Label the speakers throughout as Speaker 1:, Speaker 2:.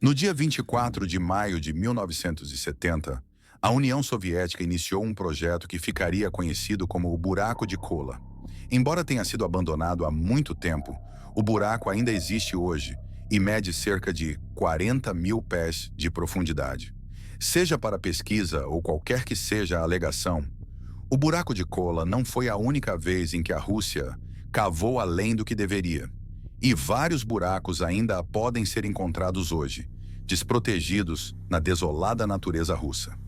Speaker 1: No dia 24 de maio de 1970, a União Soviética iniciou um projeto que ficaria conhecido como o Buraco de Kola. Embora tenha sido abandonado há muito tempo, o buraco ainda existe hoje e mede cerca de 40 mil pés de profundidade. Seja para pesquisa ou qualquer que seja a alegação, o Buraco de Kola não foi a única vez em que a Rússia cavou além do que deveria. E vários buracos ainda podem ser encontrados hoje, desprotegidos na desolada natureza russa.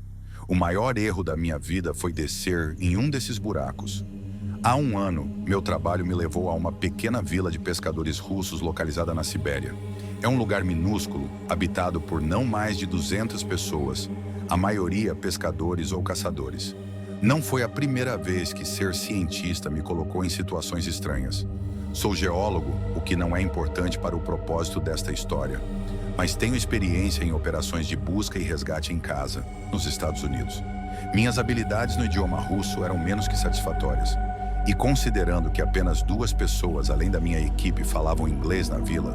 Speaker 1: O maior erro da minha vida foi descer em um desses buracos. Há um ano, meu trabalho me levou a uma pequena vila de pescadores russos localizada na Sibéria. É um lugar minúsculo, habitado por não mais de 200 pessoas, a maioria pescadores ou caçadores. Não foi a primeira vez que ser cientista me colocou em situações estranhas. Sou geólogo, o que não é importante para o propósito desta história, mas tenho experiência em operações de busca e resgate em casa, nos Estados Unidos. Minhas habilidades no idioma russo eram menos que satisfatórias. E considerando que apenas 2 pessoas além da minha equipe falavam inglês na vila,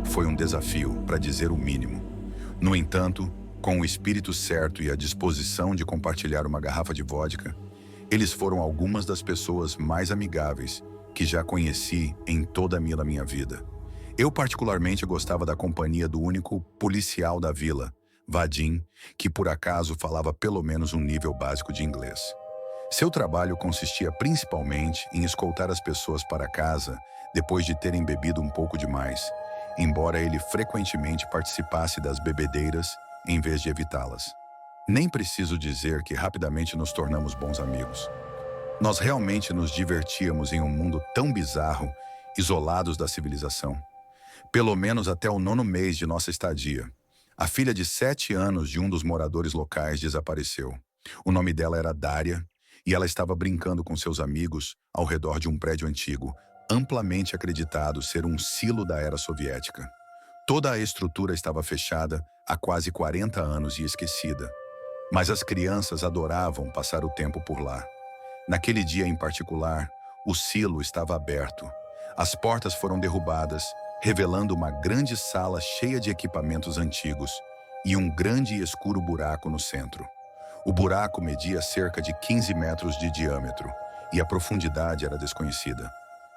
Speaker 1: foi um desafio, para dizer o mínimo. No entanto, com o espírito certo e a disposição de compartilhar uma garrafa de vodka, eles foram algumas das pessoas mais amigáveis que já conheci em toda a minha vida. Eu particularmente gostava da companhia do único policial da vila, Vadim, que por acaso falava pelo menos um nível básico de inglês. Seu trabalho consistia principalmente em escoltar as pessoas para casa depois de terem bebido um pouco demais, embora ele frequentemente participasse das bebedeiras em vez de evitá-las. Nem preciso dizer que rapidamente nos tornamos bons amigos. Nós realmente nos divertíamos em um mundo tão bizarro, isolados da civilização. Pelo menos até o 9º mês de nossa estadia. A filha de 7 anos de um dos moradores locais desapareceu. O nome dela era Daria, e ela estava brincando com seus amigos ao redor de um prédio antigo, amplamente acreditado ser um silo da era soviética. Toda a estrutura estava fechada há quase 40 anos e esquecida, mas as crianças adoravam passar o tempo por lá. Naquele dia em particular, o silo estava aberto. As portas foram derrubadas, revelando uma grande sala cheia de equipamentos antigos e um grande e escuro buraco no centro. O buraco media cerca de 15 metros de diâmetro e a profundidade era desconhecida.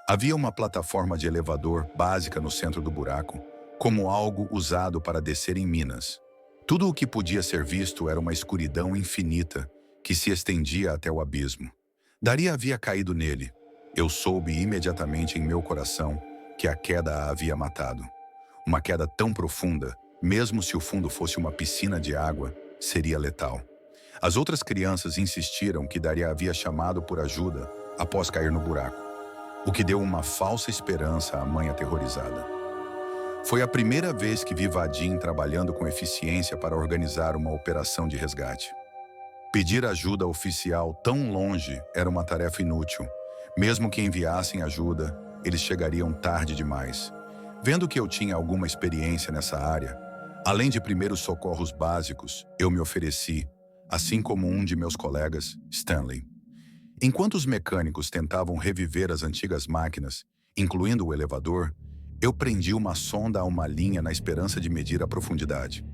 Speaker 1: Havia uma plataforma de elevador básica no centro do buraco, como algo usado para descer em minas. Tudo o que podia ser visto era uma escuridão infinita que se estendia até o abismo. Daria havia caído nele. Eu soube imediatamente em meu coração que a queda a havia matado. Uma queda tão profunda, mesmo se o fundo fosse uma piscina de água, seria letal. As outras crianças insistiram que Daria havia chamado por ajuda após cair no buraco, o que deu uma falsa esperança à mãe aterrorizada. Foi a primeira vez que vi Vadim trabalhando com eficiência para organizar uma operação de resgate. Pedir ajuda oficial tão longe era uma tarefa inútil. Mesmo que enviassem ajuda, eles chegariam tarde demais. Vendo que eu tinha alguma experiência nessa área, além de primeiros socorros básicos, eu me ofereci, assim como um de meus colegas, Stanley. Enquanto os mecânicos tentavam reviver as antigas máquinas, incluindo o elevador, eu prendi uma sonda a uma linha na esperança de medir a profundidade.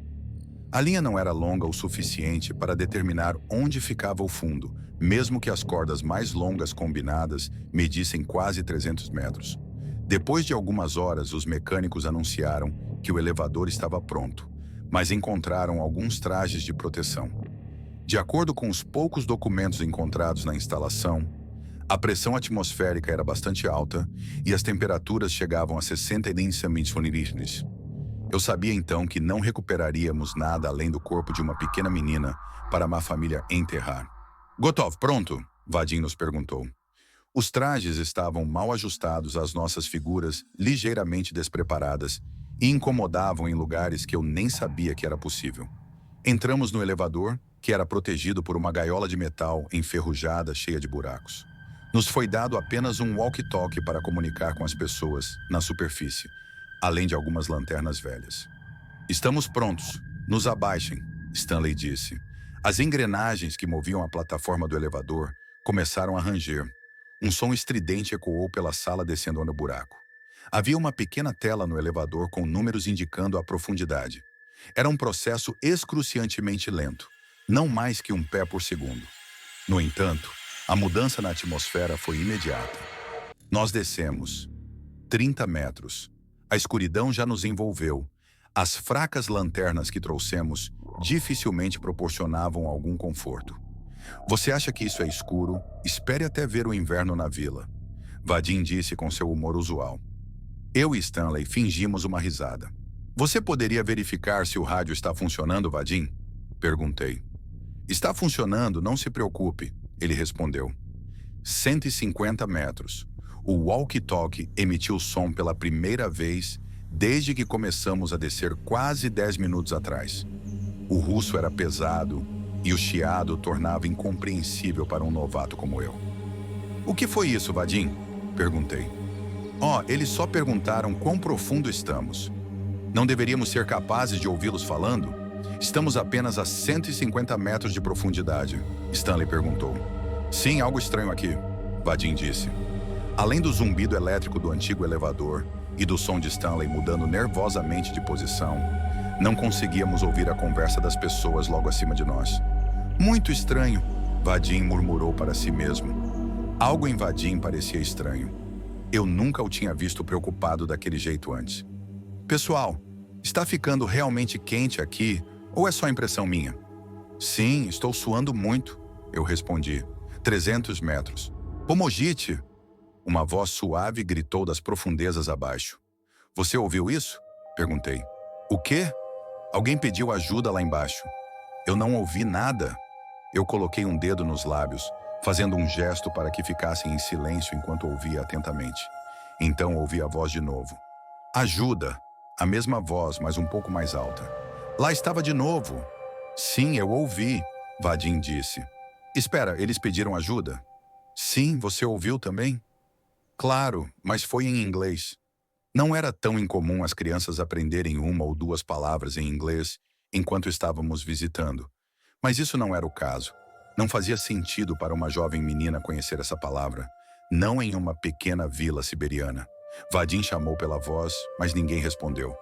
Speaker 1: A linha não era longa o suficiente para determinar onde ficava o fundo, mesmo que as cordas mais longas combinadas medissem quase 300 metros. Depois de algumas horas, os mecânicos anunciaram que o elevador estava pronto, mas encontraram alguns trajes de proteção. De acordo com os poucos documentos encontrados na instalação, a pressão atmosférica era bastante alta e as temperaturas chegavam a 60 degrees. Eu sabia então que não recuperaríamos nada além do corpo de uma pequena menina para uma família enterrar. Gotov, pronto? Vadim nos perguntou. Os trajes estavam mal ajustados às nossas figuras, ligeiramente despreparadas, e incomodavam em lugares que eu nem sabia que era possível. Entramos no elevador, que era protegido por uma gaiola de metal enferrujada cheia de buracos. Nos foi dado apenas um walkie-talkie para comunicar com as pessoas na superfície, além de algumas lanternas velhas. Estamos prontos. Nos abaixem, Stanley disse. As engrenagens que moviam a plataforma do elevador começaram a ranger. Um som estridente ecoou pela sala descendo no buraco. Havia uma pequena tela no elevador com números indicando a profundidade. Era um processo excruciantemente lento, não mais que um pé por segundo. No entanto, a mudança na atmosfera foi imediata. Nós descemos 30 metros. A escuridão já nos envolveu. As fracas lanternas que trouxemos dificilmente proporcionavam algum conforto. Você acha que isso é escuro? Espere até ver o inverno na vila. Vadim disse com seu humor usual. Eu e Stanley fingimos uma risada. Você poderia verificar se o rádio está funcionando, Vadim? Perguntei. Está funcionando, não se preocupe, ele respondeu. 150 metros. O walkie-talkie emitiu som pela primeira vez desde que começamos a descer quase 10 minutos atrás. O russo era pesado e o chiado tornava incompreensível para um novato como eu. O que foi isso, Vadim? Perguntei. Eles só perguntaram quão profundo estamos. Não deveríamos ser capazes de ouvi-los falando? Estamos apenas a 150 metros de profundidade, Stanley perguntou. Sim, algo estranho aqui, Vadim disse. Além do zumbido elétrico do antigo elevador e do som de Stanley mudando nervosamente de posição, não conseguíamos ouvir a conversa das pessoas logo acima de nós. Muito estranho, Vadim murmurou para si mesmo. Algo em Vadim parecia estranho. Eu nunca o tinha visto preocupado daquele jeito antes. Pessoal, está ficando realmente quente aqui ou é só impressão minha? Sim, estou suando muito, eu respondi. 300 metros. Pomogite! Uma voz suave gritou das profundezas abaixo. Você ouviu isso? Perguntei. O quê? Alguém pediu ajuda lá embaixo. Eu não ouvi nada. Eu coloquei um dedo nos lábios, fazendo um gesto para que ficassem em silêncio enquanto ouvia atentamente. Então ouvi a voz de novo. Ajuda! A mesma voz, mas um pouco mais alta. Lá estava de novo. Sim, eu ouvi, Vadim disse. Espera, eles pediram ajuda? Sim, você ouviu também? Claro, mas foi em inglês. Não era tão incomum as crianças aprenderem uma ou duas palavras em inglês enquanto estávamos visitando. Mas isso não era o caso. Não fazia sentido para uma jovem menina conhecer essa palavra, não em uma pequena vila siberiana. Vadim chamou pela voz, mas ninguém respondeu.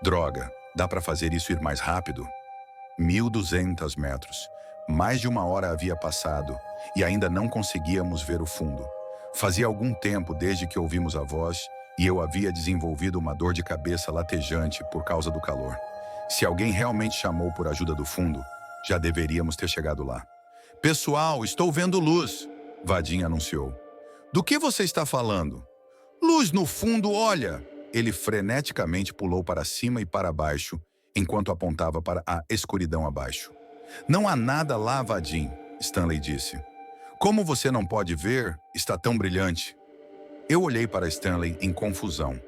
Speaker 1: Droga, dá para fazer isso ir mais rápido? 1.200 metros. Mais de uma hora havia passado e ainda não conseguíamos ver o fundo. Fazia algum tempo desde que ouvimos a voz e eu havia desenvolvido uma dor de cabeça latejante por causa do calor. Se alguém realmente chamou por ajuda do fundo, já deveríamos ter chegado lá. Pessoal, estou vendo luz, Vadim anunciou. Do que você está falando? Luz no fundo, olha! Ele freneticamente pulou para cima e para baixo, enquanto apontava para a escuridão abaixo. Não há nada lá, Vadim, Stanley disse. Como você não pode ver, está tão brilhante. Eu olhei para Stanley em confusão.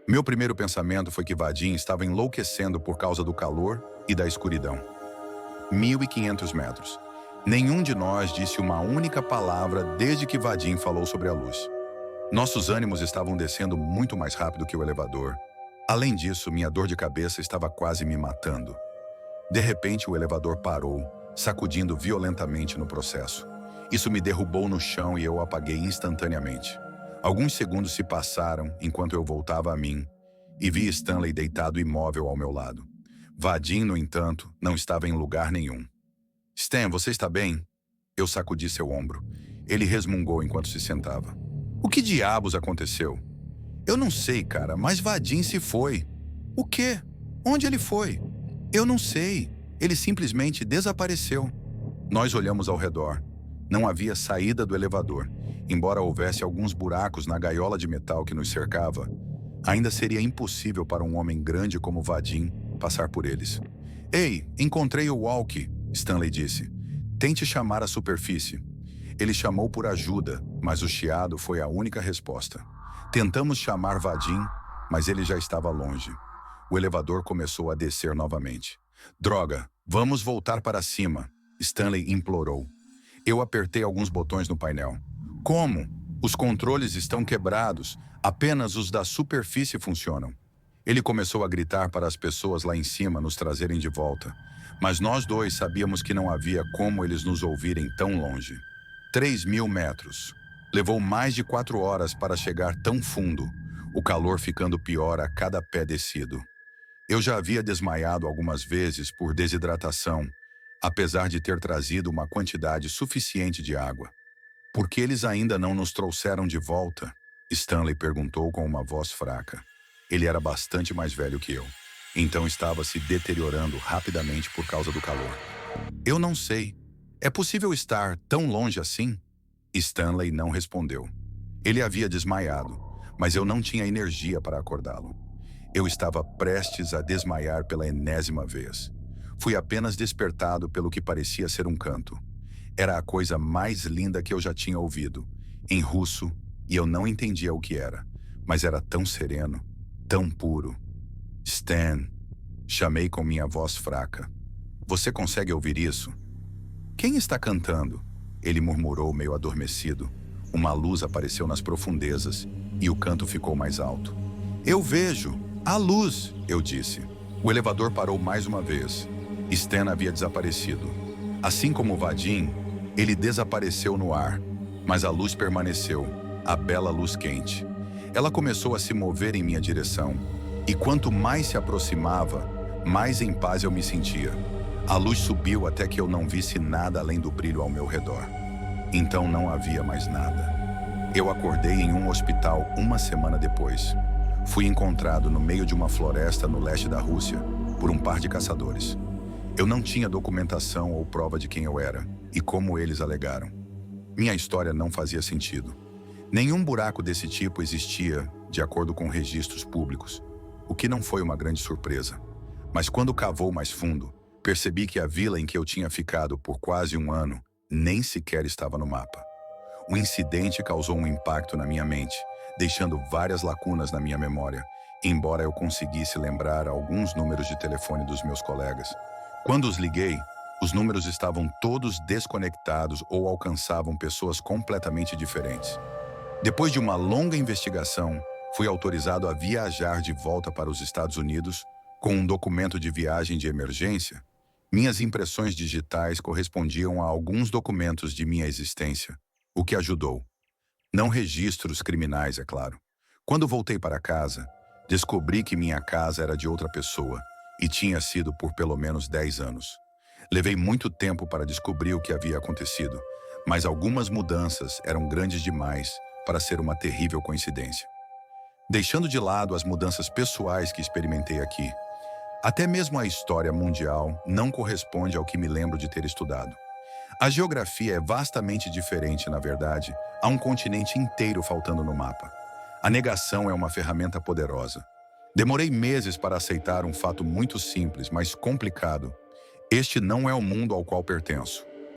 Speaker 1: Meu primeiro pensamento foi que Vadim estava enlouquecendo por causa do calor e da escuridão. 1.500 metros. Nenhum de nós disse uma única palavra desde que Vadim falou sobre a luz. Nossos ânimos estavam descendo muito mais rápido que o elevador. Além disso, minha dor de cabeça estava quase me matando. De repente, o elevador parou, sacudindo violentamente no processo. Isso me derrubou no chão e eu apaguei instantaneamente. Alguns segundos se passaram enquanto eu voltava a mim e vi Stanley deitado imóvel ao meu lado. Vadim, no entanto, não estava em lugar nenhum. Stan, você está bem? Eu sacudi seu ombro. Ele resmungou enquanto se sentava. O que diabos aconteceu? Eu não sei, cara, mas Vadim se foi. O quê? Onde ele foi? Eu não sei. Ele simplesmente desapareceu. Nós olhamos ao redor. Não havia saída do elevador. Embora houvesse alguns buracos na gaiola de metal que nos cercava, ainda seria impossível para um homem grande como Vadim passar por eles. Ei, encontrei o walkie, Stanley disse. Tente chamar a superfície. Ele chamou por ajuda, mas o chiado foi a única resposta. Tentamos chamar Vadim, mas ele já estava longe. O elevador começou a descer novamente. Droga, vamos voltar para cima, Stanley implorou. Eu apertei alguns botões no painel. Como? Os controles estão quebrados, apenas os da superfície funcionam. Ele começou a gritar para as pessoas lá em cima nos trazerem de volta, mas nós dois sabíamos que não havia como eles nos ouvirem tão longe. 3.000 metros. Levou mais de 4 horas para chegar tão fundo, o calor ficando pior a cada pé descido. Eu já havia desmaiado algumas vezes por desidratação, apesar de ter trazido uma quantidade suficiente de água. Por que eles ainda não nos trouxeram de volta? Stanley perguntou com uma voz fraca. Ele era bastante mais velho que eu, então estava se deteriorando rapidamente por causa do calor. Eu não sei. É possível estar tão longe assim? Stanley não respondeu. Ele havia desmaiado, mas eu não tinha energia para acordá-lo. Eu estava prestes a desmaiar pela enésima vez. Fui apenas despertado pelo que parecia ser um canto. Era a coisa mais linda que eu já tinha ouvido, em russo, e eu não entendia o que era, mas era tão sereno, tão puro. Stan, chamei com minha voz fraca. Você consegue ouvir isso? Quem está cantando? Ele murmurou meio adormecido. Uma luz apareceu nas profundezas e o canto ficou mais alto. Eu vejo! A luz! Eu disse. O elevador parou mais uma vez. Stan havia desaparecido. Assim como Vadim, ele desapareceu no ar, mas a luz permaneceu, a bela luz quente. Ela começou a se mover em minha direção, e quanto mais se aproximava, mais em paz eu me sentia. A luz subiu até que eu não visse nada além do brilho ao meu redor. Então não havia mais nada. Eu acordei em um hospital uma semana depois. Fui encontrado no meio de uma floresta no leste da Rússia por um par de caçadores. Eu não tinha documentação ou prova de quem eu era e como eles alegaram. Minha história não fazia sentido. Nenhum buraco desse tipo existia, de acordo com registros públicos, o que não foi uma grande surpresa. Mas quando cavou mais fundo, percebi que a vila em que eu tinha ficado por quase um ano nem sequer estava no mapa. O incidente causou um impacto na minha mente, deixando várias lacunas na minha memória, embora eu conseguisse lembrar alguns números de telefone dos meus colegas. Quando os liguei, os números estavam todos desconectados ou alcançavam pessoas completamente diferentes. Depois de uma longa investigação, fui autorizado a viajar de volta para os Estados Unidos com um documento de viagem de emergência. Minhas impressões digitais correspondiam a alguns documentos de minha existência, o que ajudou. Não registros criminais, é claro. Quando voltei para casa, descobri que minha casa era de outra pessoa e tinha sido por pelo menos 10 anos. Levei muito tempo para descobrir o que havia acontecido, mas algumas mudanças eram grandes demais para ser uma terrível coincidência. Deixando de lado as mudanças pessoais que experimentei aqui, até mesmo a história mundial não corresponde ao que me lembro de ter estudado. A geografia é vastamente diferente, na verdade, há um continente inteiro faltando no mapa. A negação é uma ferramenta poderosa. Demorei meses para aceitar um fato muito simples, mas complicado. Este não é o mundo ao qual pertenço.